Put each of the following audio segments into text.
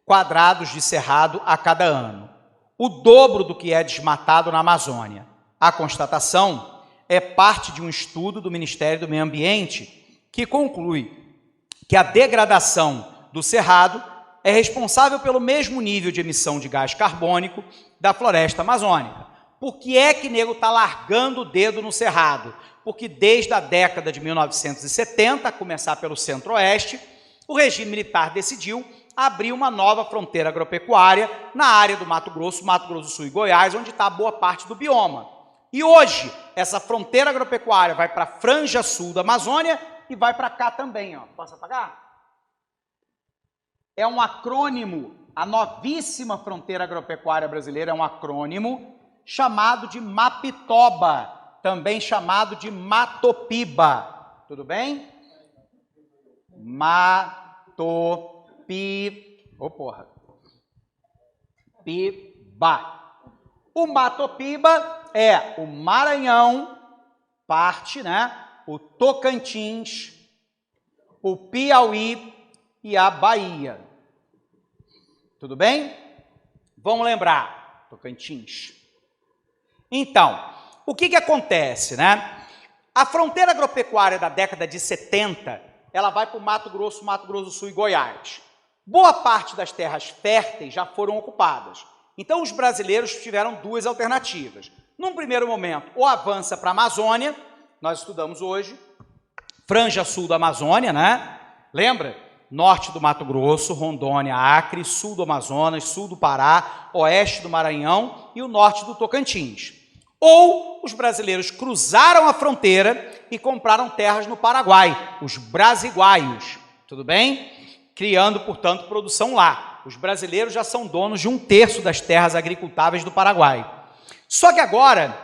Quadrados de cerrado a cada ano, o dobro do que é desmatado na Amazônia. A constatação é parte de um estudo do Ministério do Meio Ambiente que conclui que a degradação do cerrado é responsável pelo mesmo nível de emissão de gás carbônico da floresta amazônica. Por que é que nego está largando o dedo no cerrado? Porque desde a década de 1970, a começar pelo centro-oeste, o regime militar decidiu abrir uma nova fronteira agropecuária na área do Mato Grosso do Sul e Goiás, onde está boa parte do bioma. E hoje, essa fronteira agropecuária vai para a franja sul da Amazônia e vai para cá também. Ó. Posso apagar? É um acrônimo, a novíssima fronteira agropecuária brasileira é um acrônimo chamado de Mapitoba, também chamado de Matopiba. Tudo bem? Piba. O Matopiba é o Maranhão, parte, né? O Tocantins, o Piauí e a Bahia. Tudo bem? Vamos lembrar, Tocantins. Então, o que acontece, né? A fronteira agropecuária da década de 70, ela vai para o Mato Grosso do Sul e Goiás. Boa parte das terras férteis já foram ocupadas. Então, os brasileiros tiveram duas alternativas. Num primeiro momento, ou avança para a Amazônia, nós estudamos hoje, franja sul da Amazônia, né? Lembra? Norte do Mato Grosso, Rondônia, Acre, sul do Amazonas, sul do Pará, oeste do Maranhão e o norte do Tocantins. Ou os brasileiros cruzaram a fronteira e compraram terras no Paraguai, os brasiguaios, tudo bem? Criando, portanto, produção lá. Os brasileiros já são donos de 1/3 das terras agricultáveis do Paraguai. Só que agora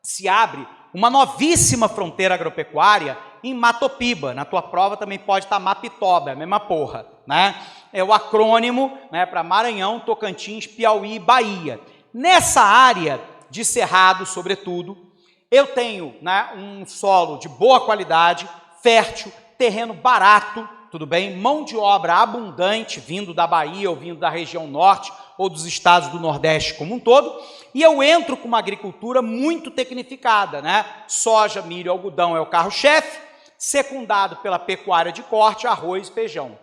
se abre uma novíssima fronteira agropecuária em Matopiba. Na tua prova também pode estar Mapitoba, é a mesma porra, né? É o acrônimo, né, para Maranhão, Tocantins, Piauí e Bahia. Nessa área de cerrado, sobretudo, eu tenho, né, um solo de boa qualidade, fértil, terreno barato, tudo bem? Mão de obra abundante, vindo da Bahia ou vindo da região norte ou dos estados do Nordeste como um todo, e eu entro com uma agricultura muito tecnificada, né? Soja, milho, algodão é o carro-chefe, secundado pela pecuária de corte, arroz e feijão.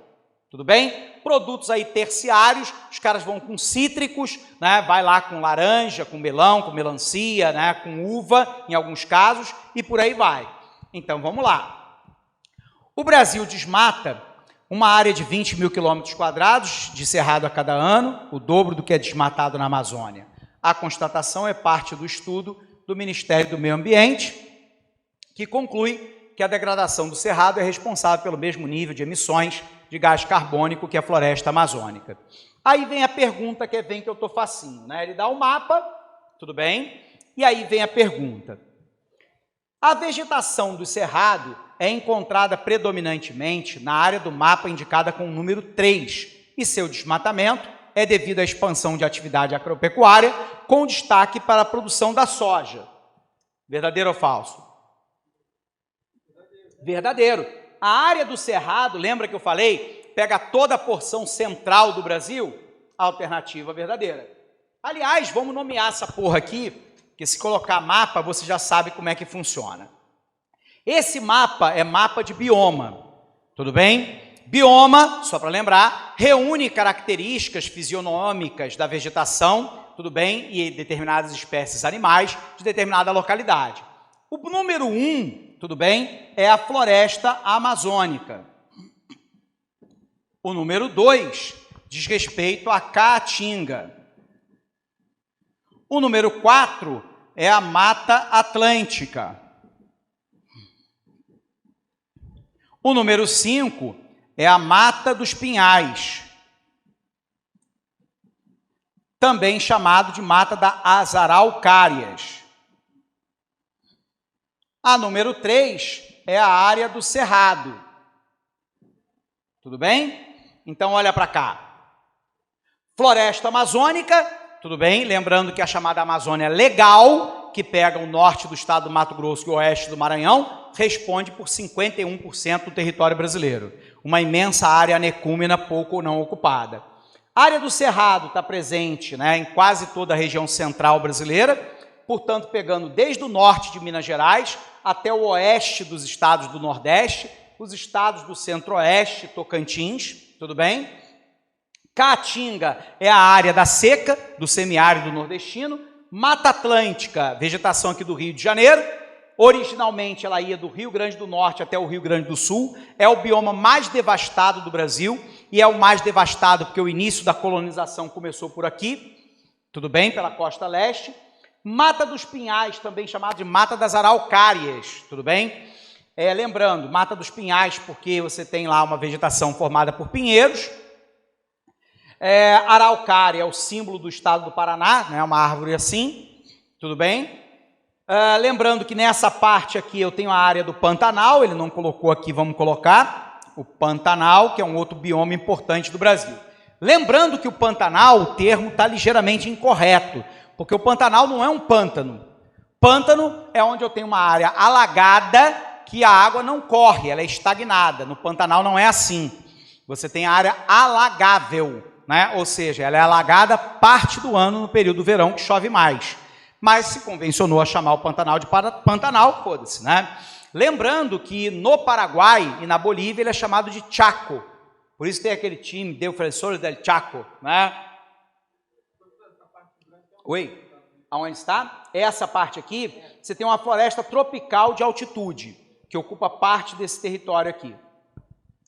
Tudo bem? Produtos aí terciários, os caras vão com cítricos, né? Vai lá com laranja, com melão, com melancia, né? Com uva, em alguns casos, e por aí vai. Então, vamos lá. O Brasil desmata uma área de 20 mil quilômetros quadrados de cerrado a cada ano, o dobro do que é desmatado na Amazônia. A constatação é parte do estudo do Ministério do Meio Ambiente, que conclui que a degradação do cerrado é responsável pelo mesmo nível de emissões de gás carbônico que a floresta amazônica. Aí vem a pergunta que eu estou facinho, né? Ele dá o mapa, tudo bem? E aí vem a pergunta. A vegetação do cerrado é encontrada predominantemente na área do mapa indicada com o número 3, e seu desmatamento é devido à expansão de atividade agropecuária, com destaque para a produção da soja. Verdadeiro ou falso? Verdadeiro. A área do cerrado, lembra que eu falei, pega toda a porção central do Brasil? Alternativa verdadeira. Aliás, vamos nomear essa porra aqui, que se colocar mapa, você já sabe como é que funciona. Esse mapa é mapa de bioma, tudo bem? Bioma, só para lembrar, reúne características fisionômicas da vegetação, tudo bem? E determinadas espécies animais de determinada localidade. O número 1, tudo bem? É a floresta amazônica. O número 2 diz respeito à caatinga. O número 4 é a Mata Atlântica. O número 5 é a Mata dos Pinhais, também chamado de Mata das Araucárias. A número 3 é a área do Cerrado. Tudo bem? Então, olha para cá. Floresta amazônica, tudo bem? Lembrando que a chamada Amazônia legal Central, que pega o norte do estado do Mato Grosso e o oeste do Maranhão, responde por 51% do território brasileiro. Uma imensa área anecúmena, pouco ou não ocupada. A área do Cerrado está presente, né, em quase toda a região central brasileira, portanto, pegando desde o norte de Minas Gerais até o oeste dos estados do Nordeste, os estados do Centro-Oeste, Tocantins, tudo bem? Caatinga é a área da seca, do semiárido nordestino. Mata Atlântica, vegetação aqui do Rio de Janeiro. Originalmente ela ia do Rio Grande do Norte até o Rio Grande do Sul. É o bioma mais devastado do Brasil e é o mais devastado porque o início da colonização começou por aqui, tudo bem, pela costa leste. Mata dos Pinhais, também chamada de Mata das Araucárias, tudo bem? Lembrando, Mata dos Pinhais porque você tem lá uma vegetação formada por pinheiros. Araucária é o símbolo do estado do Paraná, né? Uma árvore assim, tudo bem? Lembrando que nessa parte aqui eu tenho a área do Pantanal, ele não colocou aqui, vamos colocar, o Pantanal, que é um outro bioma importante do Brasil. Lembrando que o Pantanal, o termo está ligeiramente incorreto, porque o Pantanal não é um pântano. Pântano é onde eu tenho uma área alagada que a água não corre, ela é estagnada. No Pantanal não é assim. Você tem a área alagável, né? Ou seja, ela é alagada parte do ano no período do verão, que chove mais. Mas se convencionou a chamar o Pantanal de Pantanal, foda-se, né? Lembrando que no Paraguai e na Bolívia ele é chamado de Chaco. Por isso tem aquele time, Defensores del Chaco, né? Oi? Aonde está? Essa parte aqui, você tem uma floresta tropical de altitude, que ocupa parte desse território aqui.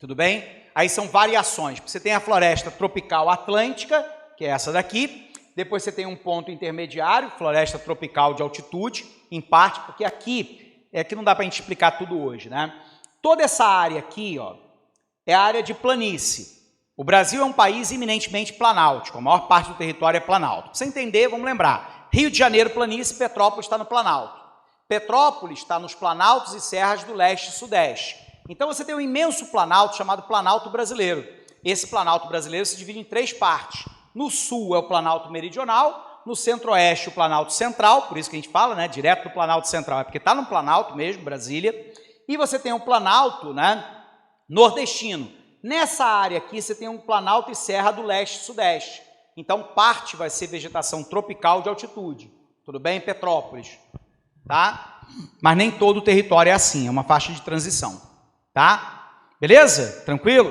Tudo bem? Aí são variações. Você tem a floresta tropical atlântica, que é essa daqui. Depois você tem um ponto intermediário, floresta tropical de altitude, em parte, porque aqui não dá para a gente explicar tudo hoje, né? Toda essa área aqui, ó, é a área de planície. O Brasil é um país eminentemente planáltico, a maior parte do território é planalto. Para você entender, vamos lembrar, Rio de Janeiro, planície, Petrópolis está no Planalto. Petrópolis está nos planaltos e serras do leste e sudeste. Então você tem um imenso planalto chamado Planalto Brasileiro. Esse Planalto Brasileiro se divide em 3 partes. No sul é o Planalto Meridional, no centro-oeste o Planalto Central, por isso que a gente fala, né, direto do Planalto Central, é porque está no Planalto mesmo, Brasília. E você tem um Planalto, né, nordestino. Nessa área aqui você tem um Planalto e Serra do leste e sudeste. Então parte vai ser vegetação tropical de altitude. Tudo bem? Petrópolis. Tá? Mas nem todo o território é assim, é uma faixa de transição. Tá? Beleza? Tranquilo?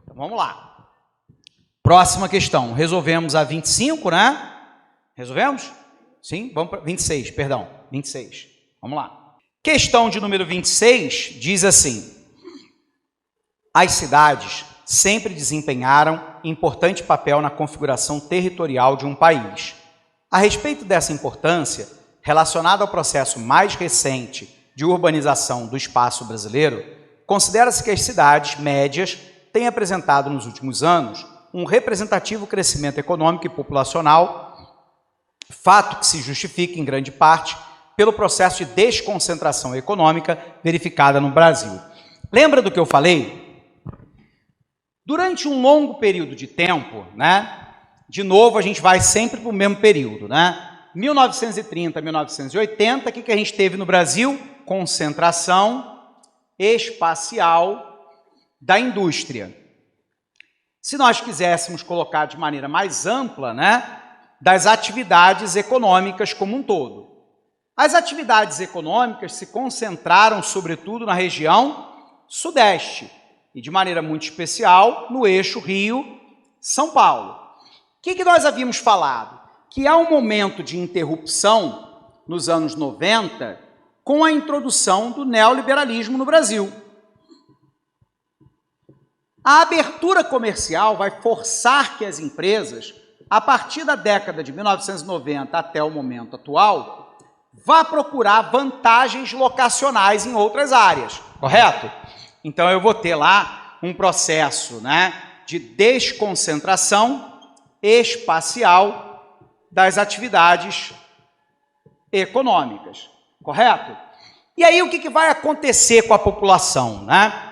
Então vamos lá. Próxima questão. Resolvemos a 25, né? Resolvemos? Sim? Vamos para 26, perdão. 26. Vamos lá. Questão de número 26 diz assim: as cidades sempre desempenharam importante papel na configuração territorial de um país. A respeito dessa importância, relacionada ao processo mais recente de urbanização do espaço brasileiro, considera-se que as cidades médias têm apresentado nos últimos anos um representativo crescimento econômico e populacional, fato que se justifica, em grande parte, pelo processo de desconcentração econômica verificada no Brasil. Lembra do que eu falei? Durante um longo período de tempo, né? De novo, a gente vai sempre para o mesmo período, né? 1930 a 1980, o que a gente teve no Brasil? Concentração espacial da indústria. Se nós quiséssemos colocar de maneira mais ampla, né, das atividades econômicas como um todo. As atividades econômicas se concentraram, sobretudo, na região sudeste e, de maneira muito especial, no eixo Rio-São Paulo. O que nós havíamos falado? Que há um momento de interrupção nos anos 90 com a introdução do neoliberalismo no Brasil. A abertura comercial vai forçar que as empresas, a partir da década de 1990 até o momento atual, vá procurar vantagens locacionais em outras áreas, correto? Então eu vou ter lá um processo, né, de desconcentração espacial das atividades econômicas, correto? E aí o que vai acontecer com a população, né?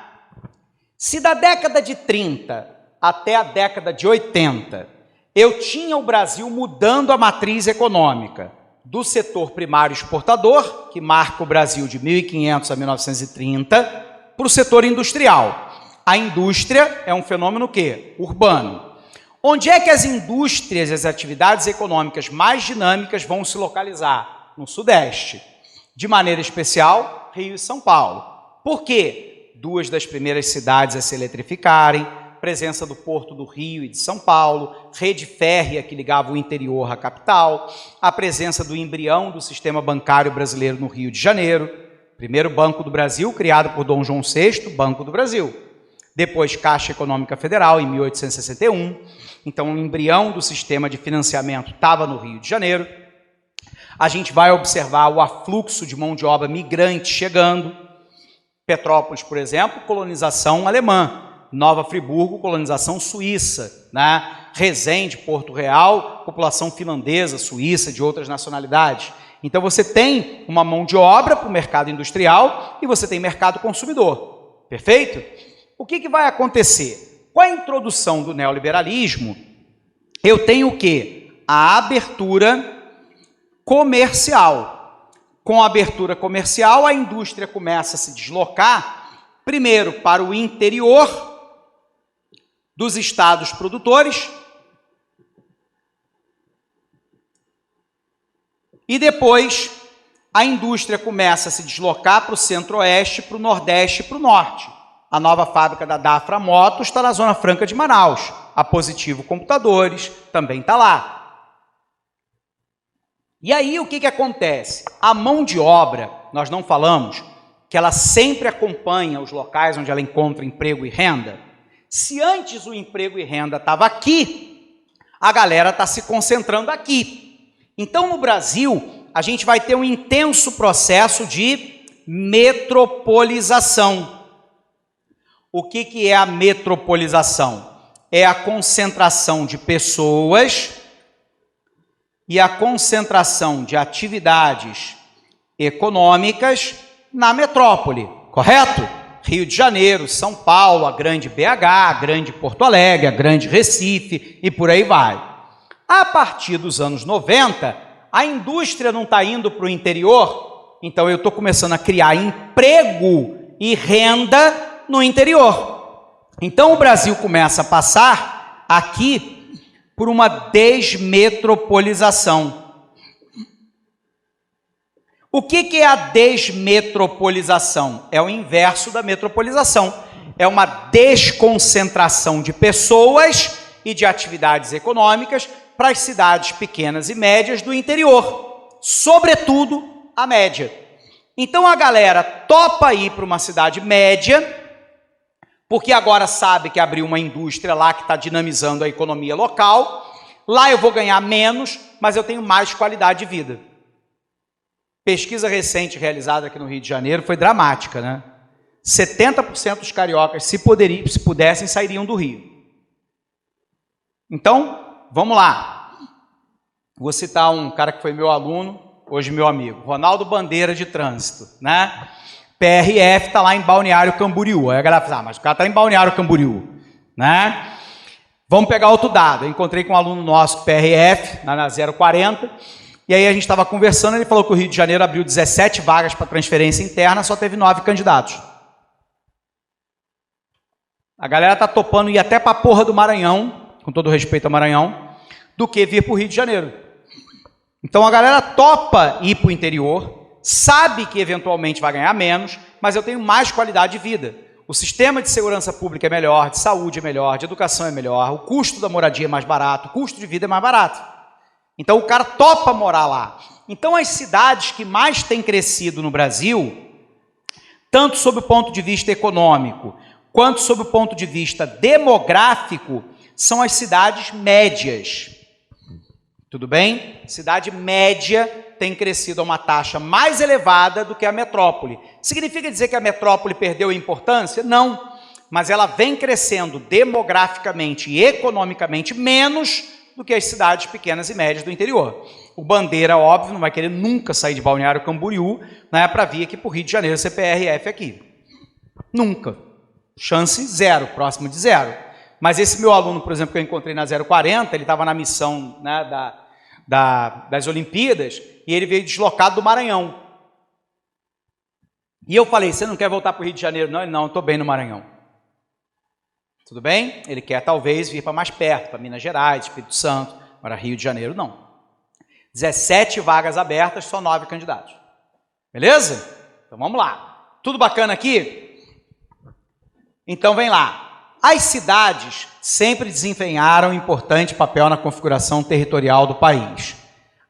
Se da década de 30 até a década de 80, eu tinha o Brasil mudando a matriz econômica, do setor primário exportador, que marca o Brasil de 1500 a 1930, para o setor industrial. A indústria é um fenômeno quê? Urbano. Onde é que as indústrias e as atividades econômicas mais dinâmicas vão se localizar? No Sudeste. De maneira especial, Rio e São Paulo. Por quê? Duas das primeiras cidades a se eletrificarem, presença do Porto do Rio e de São Paulo, rede férrea que ligava o interior à capital, a presença do embrião do sistema bancário brasileiro no Rio de Janeiro, primeiro Banco do Brasil, criado por Dom João VI, Banco do Brasil. Depois Caixa Econômica Federal, em 1861. Então, o embrião do sistema de financiamento estava no Rio de Janeiro. A gente vai observar o afluxo de mão de obra migrante chegando. Petrópolis, por exemplo, colonização alemã. Nova Friburgo, colonização suíça. Né? Resende, Porto Real, população finlandesa, suíça, de outras nacionalidades. Então, você tem uma mão de obra para o mercado industrial e você tem mercado consumidor. Perfeito? O que vai acontecer? Com a introdução do neoliberalismo, eu tenho o quê? A abertura comercial. Com a abertura comercial, a indústria começa a se deslocar, primeiro para o interior dos estados produtores e depois a indústria começa a se deslocar para o centro-oeste, para o nordeste e para o norte. A nova fábrica da Dafra Motos está na Zona Franca de Manaus. A Positivo Computadores também está lá. E aí o que acontece? A mão de obra, nós não falamos que ela sempre acompanha os locais onde ela encontra emprego e renda? Se antes o emprego e renda estava aqui, a galera está se concentrando aqui. Então, no Brasil, a gente vai ter um intenso processo de metropolização. O que é a metropolização? É a concentração de pessoas e a concentração de atividades econômicas na metrópole, correto? Rio de Janeiro, São Paulo, a grande BH, a grande Porto Alegre, a grande Recife e por aí vai. A partir dos anos 90, a indústria não está indo para o interior, então eu estou começando a criar emprego e renda no interior. Então o Brasil começa a passar aqui por uma desmetropolização. O que é a desmetropolização? É o inverso da metropolização. É uma desconcentração de pessoas e de atividades econômicas para as cidades pequenas e médias do interior, sobretudo a média. Então a galera topa ir para uma cidade média, porque agora sabe que abriu uma indústria lá que está dinamizando a economia local. Lá eu vou ganhar menos, mas eu tenho mais qualidade de vida. Pesquisa recente realizada aqui no Rio de Janeiro foi dramática, né? 70% dos cariocas, se pudessem, sairiam do Rio. Então, vamos lá. Vou citar um cara que foi meu aluno, hoje meu amigo, Ronaldo Bandeira de Trânsito, né? PRF está lá em Balneário Camboriú. Aí a galera fala, mas o cara está em Balneário Camboriú, né? Vamos pegar outro dado. Eu encontrei com um aluno nosso, PRF, na 040, e aí a gente estava conversando, ele falou que o Rio de Janeiro abriu 17 vagas para transferência interna, só teve 9 candidatos. A galera está topando ir até para a porra do Maranhão, com todo respeito ao Maranhão, do que vir para o Rio de Janeiro. Então a galera topa ir para o interior, sabe que eventualmente vai ganhar menos, mas eu tenho mais qualidade de vida. O sistema de segurança pública é melhor, de saúde é melhor, de educação é melhor, o custo da moradia é mais barato, o custo de vida é mais barato. Então o cara topa morar lá. Então as cidades que mais têm crescido no Brasil, tanto sob o ponto de vista econômico, quanto sob o ponto de vista demográfico, são as cidades médias. Tudo bem? Cidade média tem crescido a uma taxa mais elevada do que a metrópole. Significa dizer que a metrópole perdeu importância? Não, mas ela vem crescendo demograficamente e economicamente menos do que as cidades pequenas e médias do interior. O Bandeira, óbvio, não vai querer nunca sair de Balneário Camboriú, né, para vir aqui para o Rio de Janeiro ser PRF aqui. Nunca. Chance zero, próximo de zero. Mas esse meu aluno, por exemplo, que eu encontrei na 040, ele estava na missão, né, das Olimpíadas, e ele veio deslocado do Maranhão. E eu falei, você não quer voltar para o Rio de Janeiro? Não, ele, não, estou bem no Maranhão. Tudo bem? Ele quer talvez vir para mais perto, para Minas Gerais, Espírito Santo, para Rio de Janeiro, não. 17 vagas abertas, só 9 candidatos. Beleza? Então vamos lá. Tudo bacana aqui? Então vem lá. As cidades sempre desempenharam importante papel na configuração territorial do país.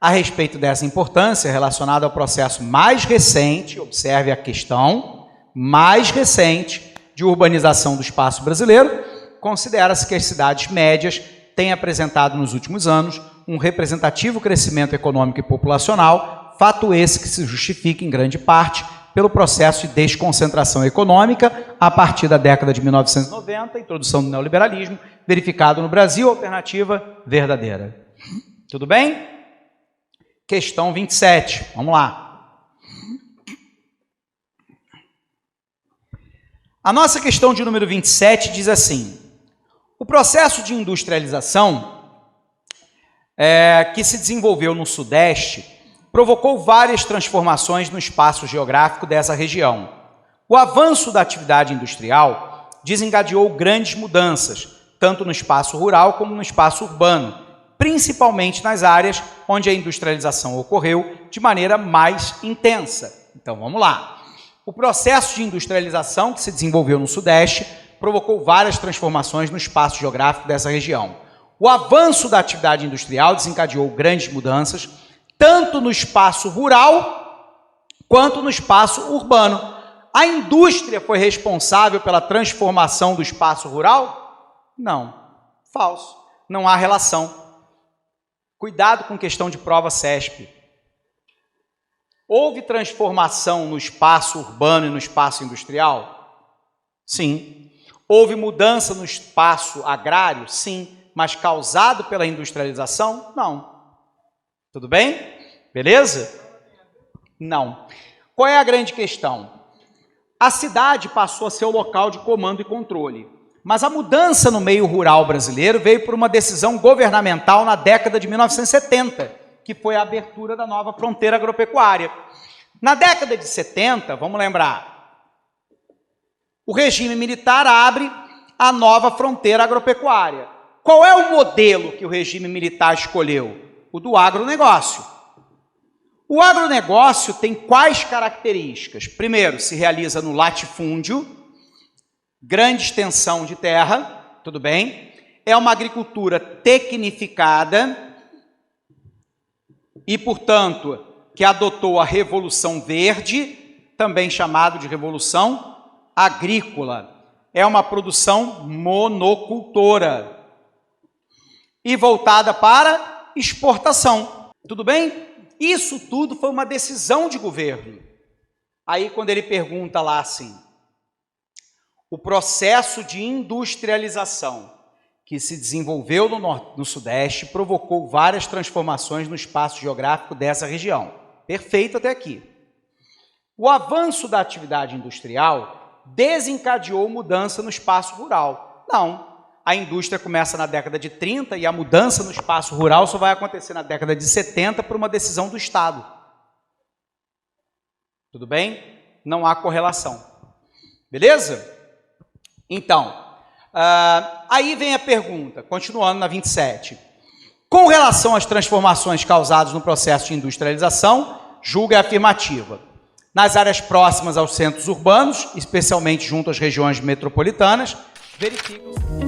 A respeito dessa importância relacionada ao processo mais recente, observe a questão, mais recente de urbanização do espaço brasileiro, considera-se que as cidades médias têm apresentado nos últimos anos um representativo crescimento econômico e populacional, fato esse que se justifica em grande parte pelo processo de desconcentração econômica a partir da década de 1990, introdução do neoliberalismo, verificado no Brasil, alternativa verdadeira. Tudo bem? Questão 27, vamos lá. A nossa questão de número 27 diz assim: o processo de industrialização que se desenvolveu no Sudeste provocou várias transformações no espaço geográfico dessa região. O avanço da atividade industrial desencadeou grandes mudanças, tanto no espaço rural como no espaço urbano, principalmente nas áreas onde a industrialização ocorreu de maneira mais intensa. Então vamos lá. O processo de industrialização que se desenvolveu no Sudeste provocou várias transformações no espaço geográfico dessa região. O avanço da atividade industrial desencadeou grandes mudanças, tanto no espaço rural quanto no espaço urbano. A indústria foi responsável pela transformação do espaço rural? Não. Falso. Não há relação. Cuidado com questão de prova CESP. Houve transformação no espaço urbano e no espaço industrial? Sim. Houve mudança no espaço agrário? Sim. Mas causado pela industrialização? Não. Tudo bem? Beleza? Não. Qual é a grande questão? A cidade passou a ser o local de comando e controle. Mas a mudança no meio rural brasileiro veio por uma decisão governamental na década de 1970, que foi a abertura da nova fronteira agropecuária. Na década de 70, vamos lembrar, o regime militar abre a nova fronteira agropecuária. Qual é o modelo que o regime militar escolheu? O do agronegócio. O agronegócio tem quais características? Primeiro, se realiza no latifúndio, grande extensão de terra, tudo bem? É uma agricultura tecnificada e, portanto, que adotou a Revolução Verde, também chamado de Revolução Agrícola. É uma produção monocultora e voltada para exportação. Tudo bem? Isso tudo foi uma decisão de governo. Aí, quando ele pergunta lá assim, o processo de industrialização que se desenvolveu no Sudeste provocou várias transformações no espaço geográfico dessa região. Perfeito até aqui. O avanço da atividade industrial desencadeou mudança no espaço rural. Não. A indústria começa na década de 30 e a mudança no espaço rural só vai acontecer na década de 70 por uma decisão do Estado. Tudo bem? Não há correlação. Beleza? Então, aí vem a pergunta, continuando na 27. Com relação às transformações causadas no processo de industrialização, julga a afirmativa. Nas áreas próximas aos centros urbanos, especialmente junto às regiões metropolitanas, verifica-se